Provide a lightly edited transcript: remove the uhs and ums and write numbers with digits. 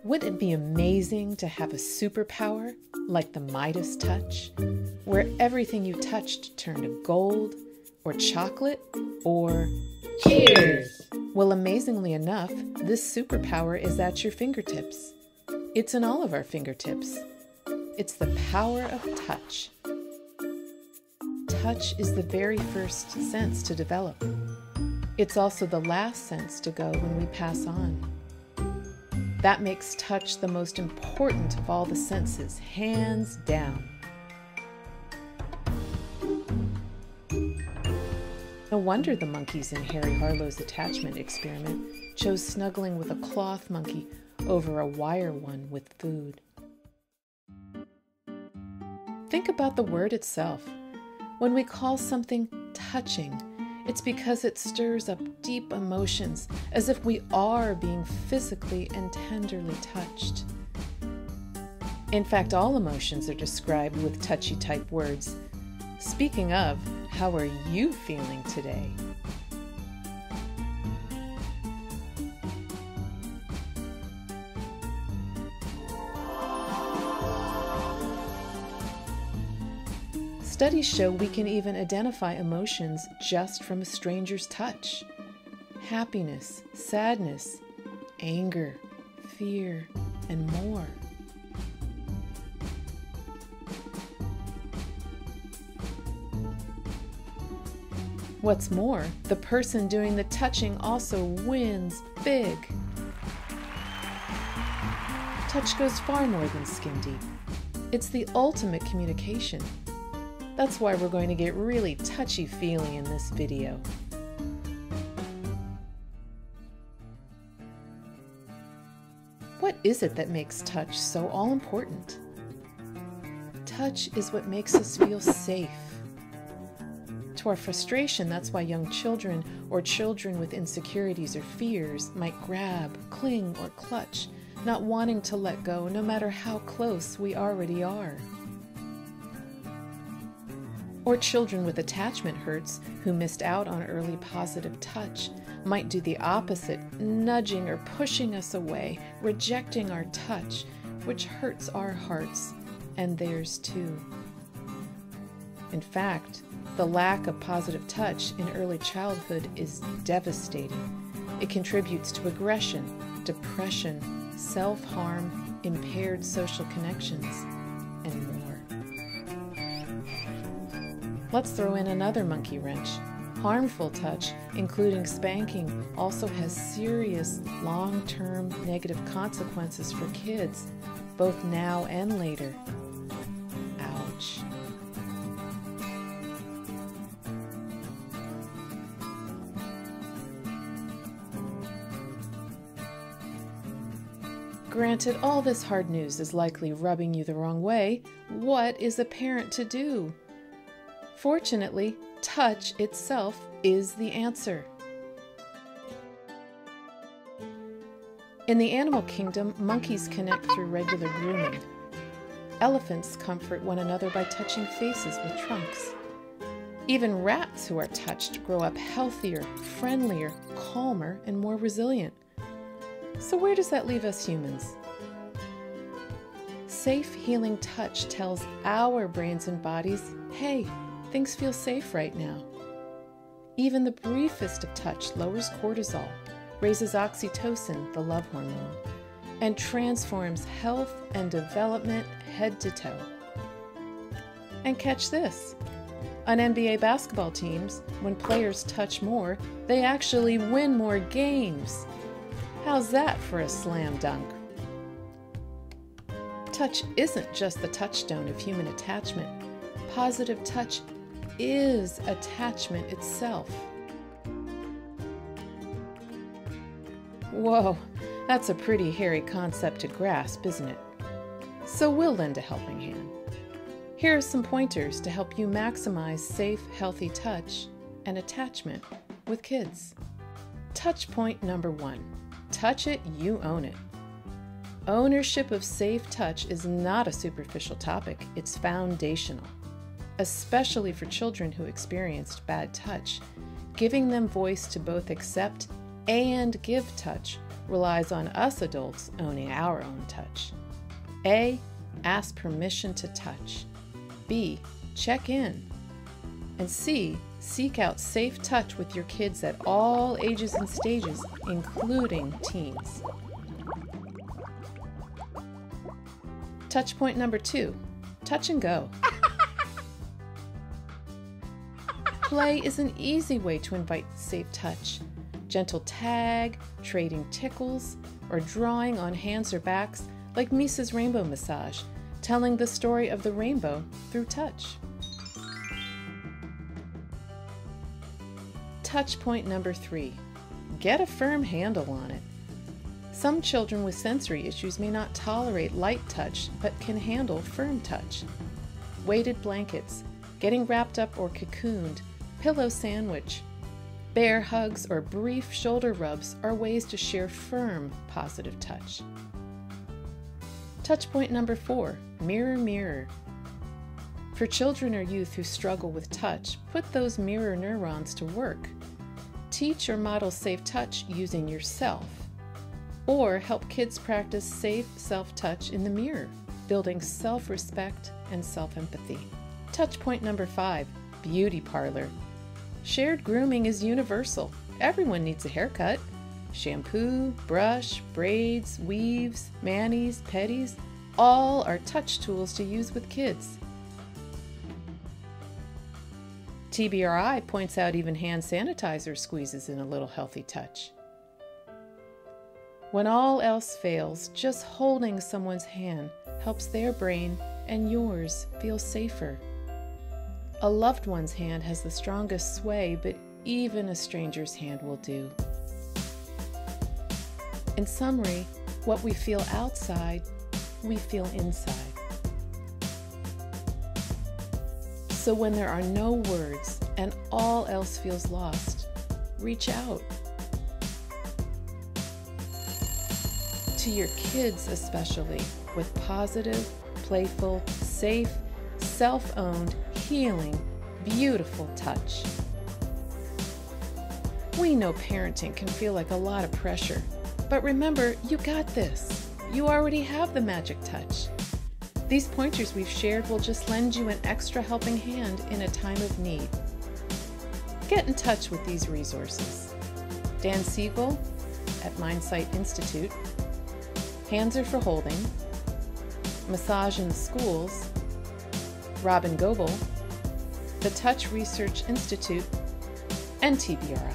Wouldn't it be amazing to have a superpower like the Midas touch, where everything you touched turned to gold or chocolate or... Cheers! Well, amazingly enough, this superpower is at your fingertips. It's in all of our fingertips. It's the power of touch. Touch is the very first sense to develop. It's also the last sense to go when we pass on. That makes touch the most important of all the senses, hands down. No wonder the monkeys in Harry Harlow's attachment experiment chose snuggling with a cloth monkey over a wire one with food. Think about the word itself. When we call something touching, it's because it stirs up deep emotions, as if we are being physically and tenderly touched. In fact, all emotions are described with touchy-type words. Speaking of, how are you feeling today? Studies show we can even identify emotions just from a stranger's touch. Happiness, sadness, anger, fear, and more. What's more, the person doing the touching also wins big. Touch goes far more than skin deep. It's the ultimate communication. That's why we're going to get really touchy-feely in this video. What is it that makes touch so all-important? Touch is what makes us feel safe. To our frustration, that's why young children or children with insecurities or fears might grab, cling, or clutch, not wanting to let go no matter how close we already are. Or children with attachment hurts who missed out on early positive touch might do the opposite, nudging or pushing us away, rejecting our touch, which hurts our hearts and theirs too. In fact, the lack of positive touch in early childhood is devastating. It contributes to aggression, depression, self-harm, impaired social connections, and more. Let's throw in another monkey wrench. Harmful touch, including spanking, also has serious long-term negative consequences for kids, both now and later. Ouch. Granted, all this hard news is likely rubbing you the wrong way. What is a parent to do? Fortunately, touch itself is the answer. In the animal kingdom, monkeys connect through regular grooming. Elephants comfort one another by touching faces with trunks. Even rats who are touched grow up healthier, friendlier, calmer, and more resilient. So where does that leave us humans? Safe, healing touch tells our brains and bodies, hey, things feel safe right now. Even the briefest of touch lowers cortisol, raises oxytocin, the love hormone, and transforms health and development head to toe. And catch this. On NBA basketball teams, when players touch more, they actually win more games. How's that for a slam dunk? Touch isn't just the touchstone of human attachment. Positive touch is attachment itself. Whoa, that's a pretty hairy concept to grasp, isn't it? So we'll lend a helping hand. Here are some pointers to help you maximize safe, healthy touch and attachment with kids. Touch point number 1. Touch it, you own it. Ownership of safe touch is not a superficial topic, it's foundational. Especially for children who experienced bad touch, giving them voice to both accept and give touch relies on us adults owning our own touch. A. Ask permission to touch. B. Check in. And C. Seek out safe touch with your kids at all ages and stages, including teens. Touch point number 2. Touch and go. Play is an easy way to invite safe touch. Gentle tag, trading tickles, or drawing on hands or backs like MISA's rainbow massage, telling the story of the rainbow through touch. Touch point number 3. Get a firm handle on it. Some children with sensory issues may not tolerate light touch, but can handle firm touch. Weighted blankets, getting wrapped up or cocooned, pillow sandwich, bear hugs, or brief shoulder rubs are ways to share firm, positive touch. Touch point number 4, mirror, mirror. For children or youth who struggle with touch, put those mirror neurons to work. Teach or model safe touch using yourself. Or help kids practice safe self-touch in the mirror, building self-respect and self-empathy. Touch point number 5, beauty parlor. Shared grooming is universal. Everyone needs a haircut. Shampoo, brush, braids, weaves, manis, petties, all are touch tools to use with kids. TBRI points out even hand sanitizer squeezes in a little healthy touch. When all else fails, just holding someone's hand helps their brain and yours feel safer. A loved one's hand has the strongest sway, but even a stranger's hand will do. In summary, what we feel outside, we feel inside. So when there are no words and all else feels lost, reach out. To your kids especially, with positive, playful, safe, self-owned, healing, beautiful touch. We know parenting can feel like a lot of pressure, but remember, you got this. You already have the magic touch. These pointers we've shared will just lend you an extra helping hand in a time of need. Get in touch with these resources. Dan Siegel at Mindsight Institute, Hands Are for Holding, Massage in Schools, Robyn Gobbel, the Touch Research Institute, and TBRI.